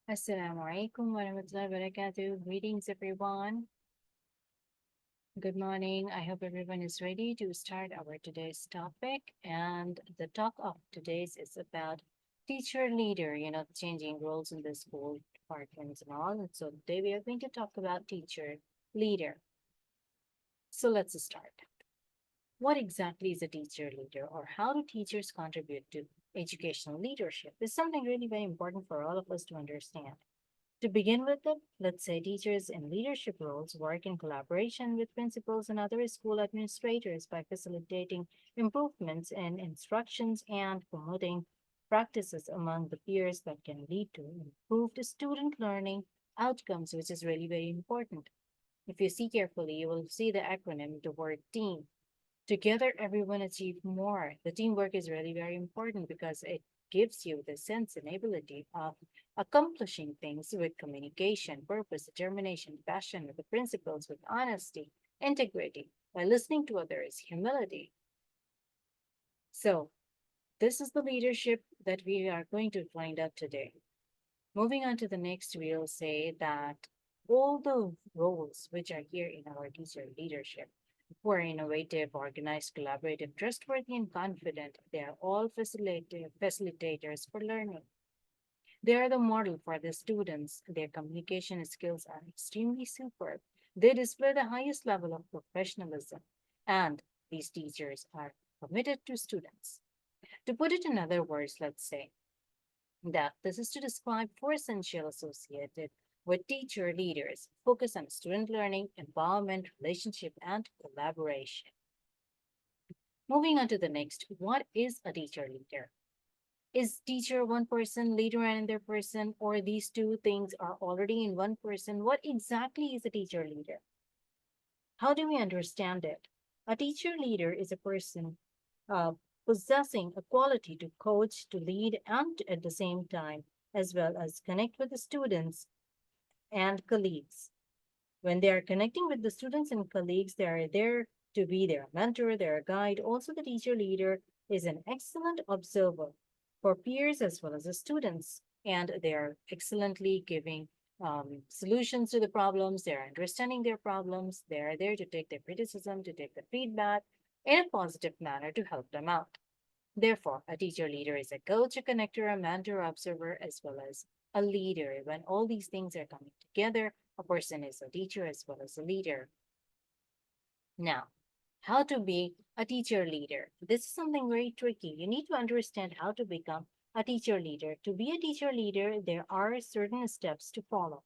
Assalamu alaikum warahmatullahi wabarakatuh. Greetings, everyone. Good morning. I hope everyone is ready to start our today's topic. And the talk of today's is about teacher leader, changing roles in the school departments and all. And so today we are going to talk about teacher leader. So let's start. What exactly is a teacher leader, or how do teachers contribute to educational leadership? Is something really very important for all of us to understand. To begin with, let's say teachers in leadership roles work in collaboration with principals and other school administrators by facilitating improvements in instructions and promoting practices among the peers that can lead to improved student learning outcomes, which is really very important. If you see carefully, you will see the acronym, the word team. Together, everyone achieves more. The teamwork is really very important because it gives you the sense and ability of accomplishing things with communication, purpose, determination, passion, with the principles, with honesty, integrity, by listening to others, humility. So, this is the leadership that we are going to find out today. Moving on to the next, we'll say that all the roles which are here in our teacher leadership were innovative, organized, collaborative, trustworthy, and confident. They are all facilitators for learning. They are the model for the students. Their communication skills are extremely superb. They display the highest level of professionalism, and these teachers are committed to students. To put it in other words, let's say that this is to describe four essential associated with teacher leaders focus on student learning, empowerment, relationship, and collaboration. Moving on to the next, what is a teacher leader? Is teacher one person, leader another person, or these two things are already in one person? What exactly is a teacher leader? How do we understand it? A teacher leader is a person uh, possessing a quality to coach, to lead, and at the same time, as well as connect with the students and colleagues. When they are connecting with the students and colleagues, they are there to be their mentor, their guide. Also, the teacher leader is an excellent observer for peers as well as the students, and they are excellently giving solutions to the problems. They're understanding their problems. They are there to take the criticism, to take the feedback in a positive manner to help them out. Therefore, a teacher leader is a coach, a connector, a mentor, observer, as well as a leader. When all these things are coming together, a person is a teacher as well as a leader. Now, how to be a teacher leader? This is something very tricky. You need to understand how to become a teacher leader. To be a teacher leader, there are certain steps to follow.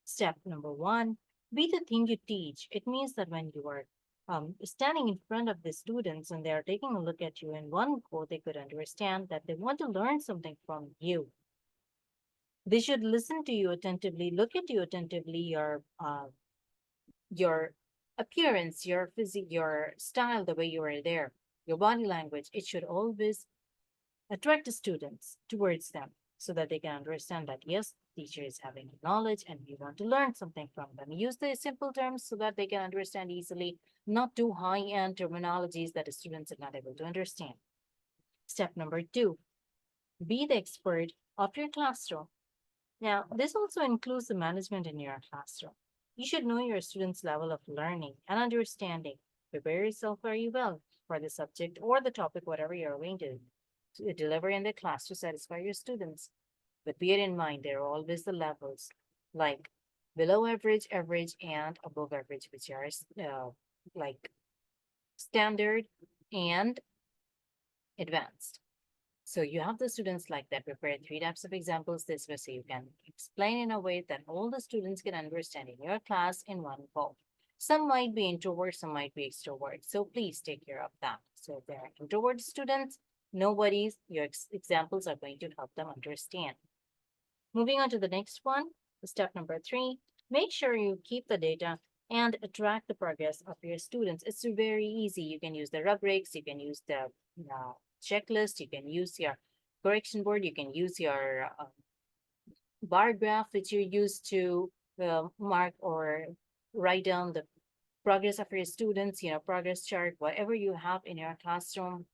Step number one, be the thing you teach. It means that when you are standing in front of the students and they are taking a look at you in one go, they could understand that they want to learn something from you. They should listen to you attentively, look at you attentively, your appearance, your physique, your style, the way you are there, your body language. It should always attract the students towards them so that they can understand that yes, teacher is having knowledge and we want to learn something from them. Use the simple terms so that they can understand easily, not too high-end terminologies that the students are not able to understand. Step number two, be the expert of your classroom. Now, this also includes the management in your classroom. You should know your students' level of learning and understanding. Prepare yourself very well for the subject or the topic, whatever you're going to deliver in the class to satisfy your students. But bear in mind, there are always the levels like below average, average, and above average, which are like standard and advanced. So you have the students like that. Prepare three types of examples this way so you can explain in a way that all the students can understand in your class in one go. Some might be introverts, some might be extroverts. So please take care of that. So if they're introvert students, nobody's, your examples are going to help them understand. Moving on to the next one, step number three, make sure you keep the data and track the progress of your students. It's very easy. You can use the rubrics, you can use the checklist, you can use your correction board, you can use your bar graph, which you use to mark or write down the progress of your students, progress chart, whatever you have in your classroom,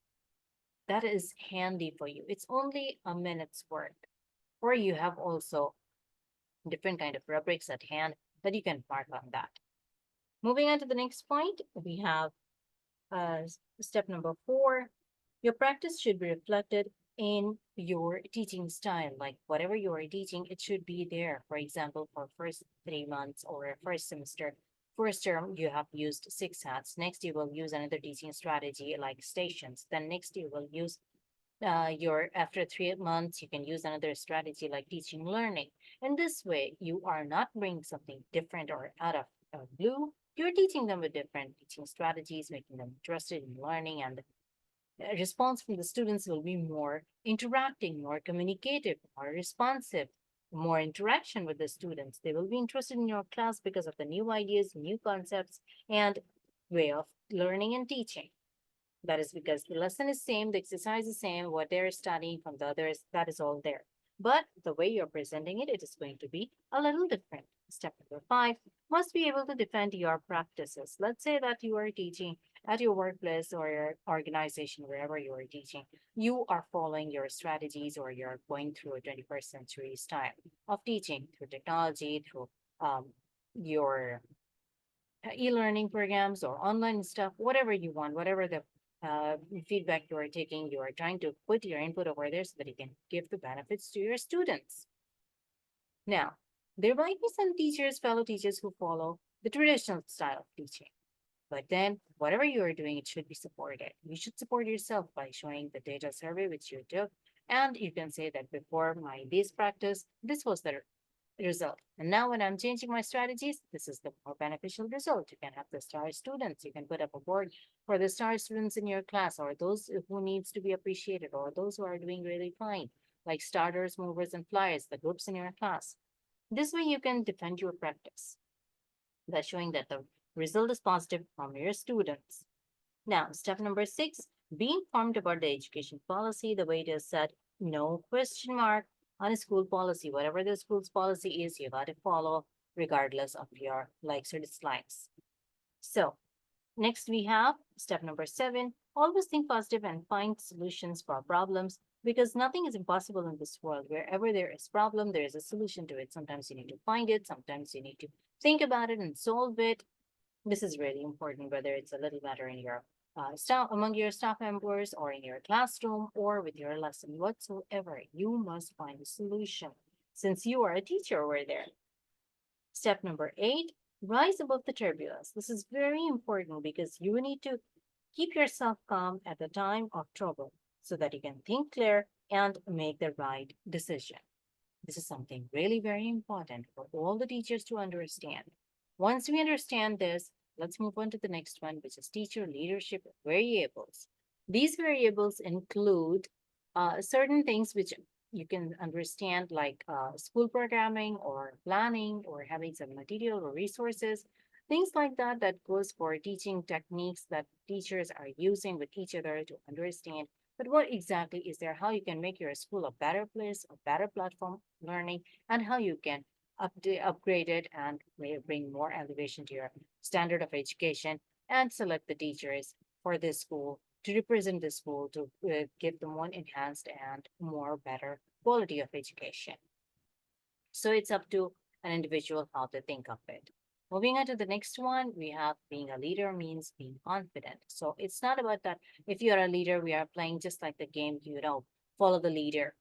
that is handy for you. It's only a minute's work. Or you have also different kind of rubrics at hand that you can mark on that. Moving on to the next point, we have step number 4. Your practice should be reflected in your teaching style. Like whatever you are teaching, it should be there. For example, for first 3 months or first semester, first term, you have used 6 hats. Next, you will use another teaching strategy like stations. Then next, you will use your after 3 months, you can use another strategy like teaching learning. In this way, you are not bringing something different or out of blue. You're teaching them with different teaching strategies, making them interested in learning, and the response from the students will be more interacting, more communicative, more responsive, more interaction with the students. They will be interested in your class because of the new ideas, new concepts, and way of learning and teaching. That is because the lesson is same, the exercise is same, what they're studying from the others, that is all there. But the way you're presenting it, it is going to be a little different. Step number 5, must be able to defend your practices. Let's say that you are teaching at your workplace or your organization, wherever you are teaching, you are following your strategies or you're going through a 21st century style of teaching through technology, through your e-learning programs or online stuff, whatever you want, whatever the uh, feedback you are taking, you are trying to put your input over there so that you can give the benefits to your students. Now, there might be some teachers, fellow teachers who follow the traditional style of teaching. But then, whatever you are doing, it should be supported. You should support yourself by showing the data survey which you took. And you can say that before my this practice, this was the result. And now when I'm changing my strategies, this is the more beneficial result. You can have the star students. You can put up a board for the star students in your class or those who needs to be appreciated or those who are doing really fine, like starters, movers, and flyers, the groups in your class. This way you can defend your practice by showing that the result is positive from your students. Now, step number 6, be informed about the education policy, the way it is set, no question mark on a school policy. Whatever the school's policy is, you got to follow regardless of your likes or dislikes. So, next we have step number 7, always think positive and find solutions for problems because nothing is impossible in this world. Wherever there is problem, there is a solution to it. Sometimes you need to find it, sometimes you need to think about it and solve it. This is really important, whether it's a little matter in your staff among your staff members or in your classroom or with your lesson whatsoever. You must find a solution since you are a teacher over there. Step number 8, rise above the turbulence. This is very important because you need to keep yourself calm at the time of trouble so that you can think clear and make the right decision. This is something really very important for all the teachers to understand. Once we understand this, let's move on to the next one, which is teacher leadership variables. These variables include certain things which you can understand, like school programming or planning or having some material or resources, things like that, that goes for teaching techniques that teachers are using with each other to understand. But what exactly is there? How you can make your school a better place, a better platform learning, and how you can upgrade it and bring more elevation to your standard of education and select the teachers for this school to represent the school to give them one enhanced and more better quality of education. So it's up to an individual how to think of it. Moving on to the next one, we have being a leader means being confident. So it's not about that. If you're a leader, we are playing just like the game, follow the leader.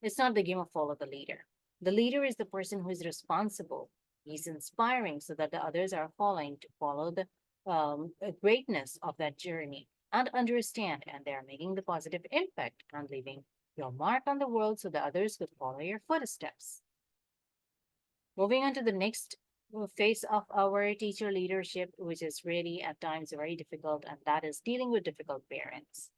It's not the game of follow the leader. The leader is the person who is responsible. He's inspiring so that the others are following to follow the greatness of that journey and understand, and they are making the positive impact and leaving your mark on the world so the others could follow your footsteps. Moving on to the next phase of our teacher leadership, which is really at times very difficult, and that is dealing with difficult parents.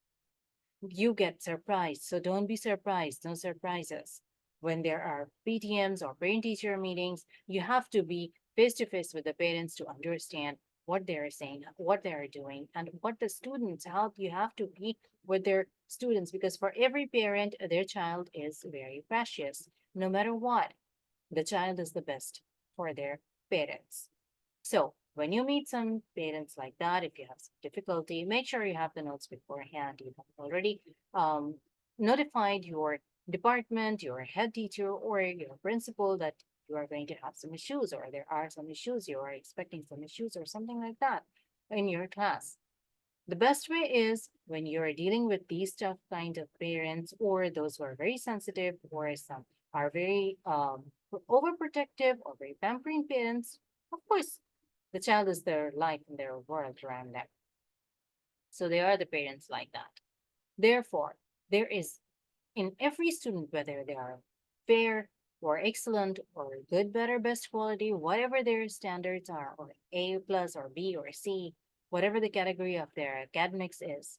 You get surprised, so don't be surprised, no surprises. When there are PTMs or parent teacher meetings, you have to be face to face with the parents to understand what they are saying, what they are doing, and what the students, how you have to be with their students, because for every parent, their child is very precious. No matter what, the child is the best for their parents. So when you meet some parents like that, if you have some difficulty, make sure you have the notes beforehand. You have already notified your department, your head teacher, or your principal that you are going to have some issues, or there are some issues, you are expecting some issues, or something like that in your class. The best way is when you're dealing with these tough kind of parents, or those who are very sensitive, or some are very overprotective or very pampering parents. Of course, the child is their life and their world around them. So they are the parents like that. Therefore, there is in every student, whether they are fair or excellent or good, better, best quality, whatever their standards are, or A plus or B or C, whatever the category of their academics is,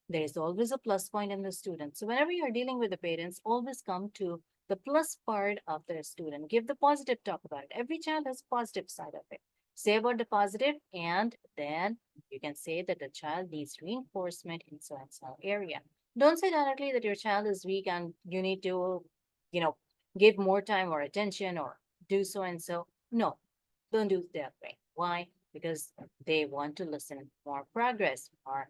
there is always a plus point in the student. So whenever you're dealing with the parents, always come to the plus part of the student. Give the positive talk about it. Every child has a positive side of it. Say about the positive, and then you can say that the child needs reinforcement in so and so area. Don't say directly that your child is weak and you need to, you know, give more time or attention or do so and so. No, don't do it that way. Why? Because they want to listen more progress, more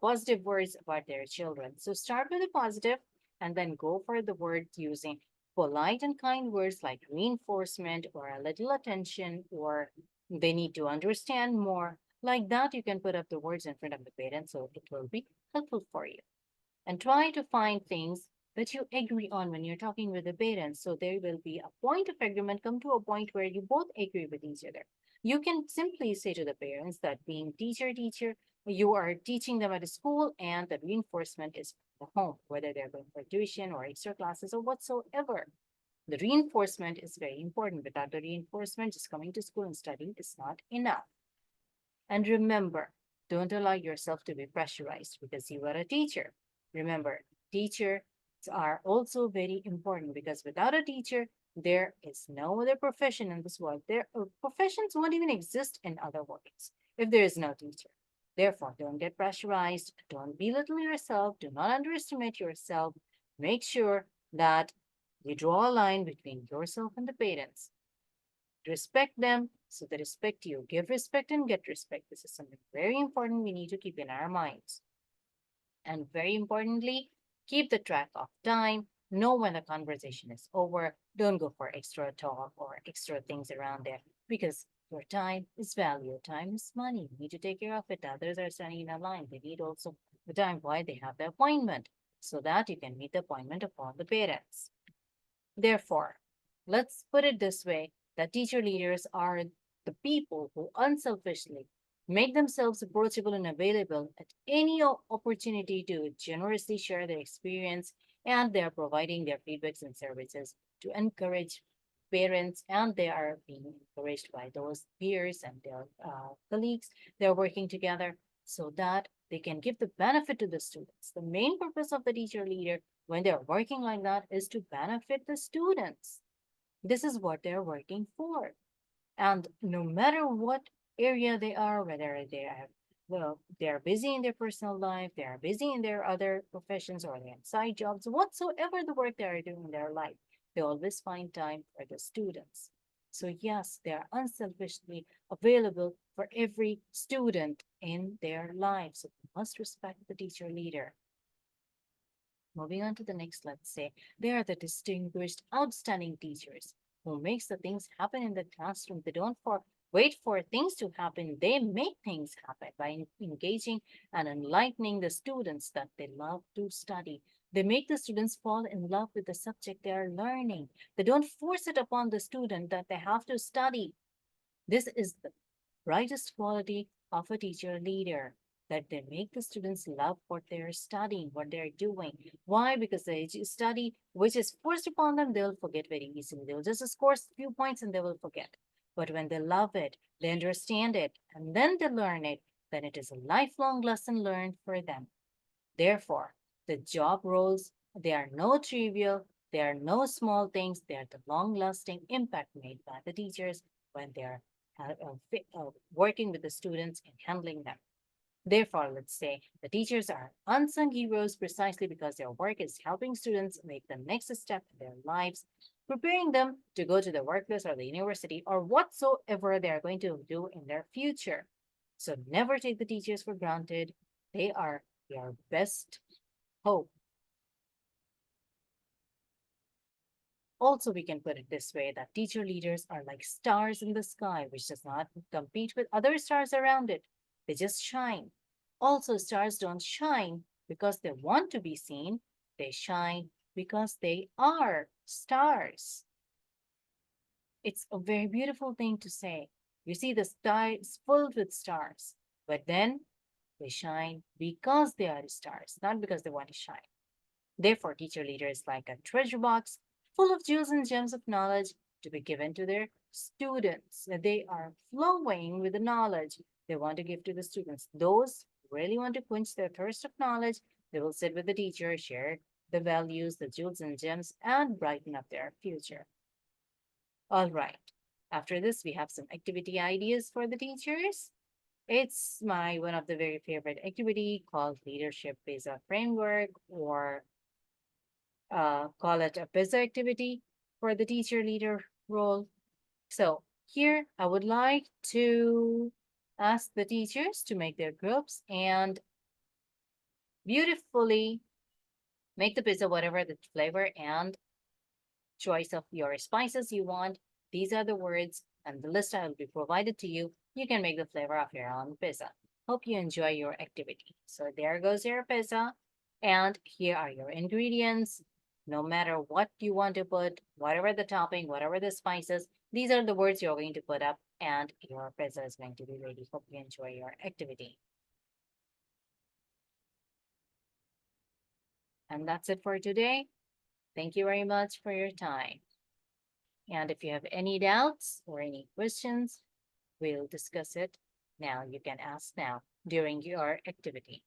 positive words about their children. So start with a positive and then go for the words using polite and kind words like reinforcement or a little attention, or they need to understand more. Like that, you can put up the words in front of the parents, so it will be helpful for you. And try to find things that you agree on when you're talking with the parents. So there will be a point of agreement, come to a point where you both agree with each other. You can simply say to the parents that being teacher, you are teaching them at a school and the reinforcement is from the home, whether they're going for tuition or extra classes or whatsoever. The reinforcement is very important. Without the reinforcement, just coming to school and studying is not enough. And remember, don't allow yourself to be pressurized because you are a teacher. Remember, teachers are also very important because without a teacher, there is no other profession in this world. There professions won't even exist in other worlds if there is no teacher. Therefore, don't get pressurized. Don't belittle yourself. Do not underestimate yourself. Make sure that you draw a line between yourself and the parents. Respect them so they respect you. Give respect and get respect. This is something very important we need to keep in our minds. And very importantly, keep the track of time. Know when the conversation is over. Don't go for extra talk or extra things around there because your time is value. Time is money. You need to take care of it. Others are standing in a line. They need also the time why they have the appointment so that you can meet the appointment of all the parents. Therefore, let's put it this way, that teacher leaders are the people who unselfishly make themselves approachable and available at any opportunity to generously share their experience, and they are providing their feedbacks and services to encourage parents, and they are being encouraged by those peers and their colleagues. They're working together so that they can give the benefit to the students. The main purpose of the teacher leader when they're working like that is to benefit the students. This is what they're working for. And no matter what area they are, whether they are well, they are busy in their personal life, they are busy in their other professions or their side jobs, whatsoever the work they are doing in their life, they always find time for the students. So yes, they are unselfishly available for every student in their lives. So we must respect the teacher leader. Moving on to the next, let's say, they are the distinguished, outstanding teachers who makes the things happen in the classroom. They don't wait for things to happen. They make things happen by engaging and enlightening the students that they love to study. They make the students fall in love with the subject they are learning. They don't force it upon the student that they have to study. This is the brightest quality of a teacher leader, that they make the students love what they're studying, what they're doing. Why? Because they study which is forced upon them, they'll forget very easily. They'll just score a few points and they will forget. But when they love it, they understand it, and then they learn it, then it is a lifelong lesson learned for them. Therefore, the job roles, they are no trivial, they are no small things, they are the long lasting impact made by the teachers when they are working with the students and handling them. Therefore, let's say the teachers are unsung heroes precisely because their work is helping students make the next step in their lives, preparing them to go to the workplace or the university or whatsoever they are going to do in their future. So never take the teachers for granted. They are your best hope. Also, we can put it this way that teacher leaders are like stars in the sky, which does not compete with other stars around it. They just shine. Also, stars don't shine because they want to be seen, they shine because they are stars. It's a very beautiful thing to say. You see, the sky is filled with stars, but then they shine because they are stars, not because they want to shine. Therefore, teacher leader is like a treasure box full of jewels and gems of knowledge to be given to their students. They are flowing with the knowledge they want to give to the students. Those who really want to quench their thirst of knowledge, they will sit with the teacher, share the values, the jewels and gems, and brighten up their future. All right. After this, we have some activity ideas for the teachers. It's my one of the very favorite activity called Leadership PISA Framework, or call it a PISA activity for the teacher leader role. So here I would like to ask the teachers to make their groups and beautifully make the pizza whatever the flavor and choice of your spices you want. These are the words and the list will be provided to you. You can make the flavor of your own pizza. Hope you enjoy your activity. So there goes your pizza. And here are your ingredients. No matter what you want to put, whatever the topping, whatever the spices, these are the words you're going to put up, and your pizza is going to be ready. Hope you enjoy your activity. And that's it for today. Thank you very much for your time. And if you have any doubts or any questions, we'll discuss it now. You can ask now during your activity.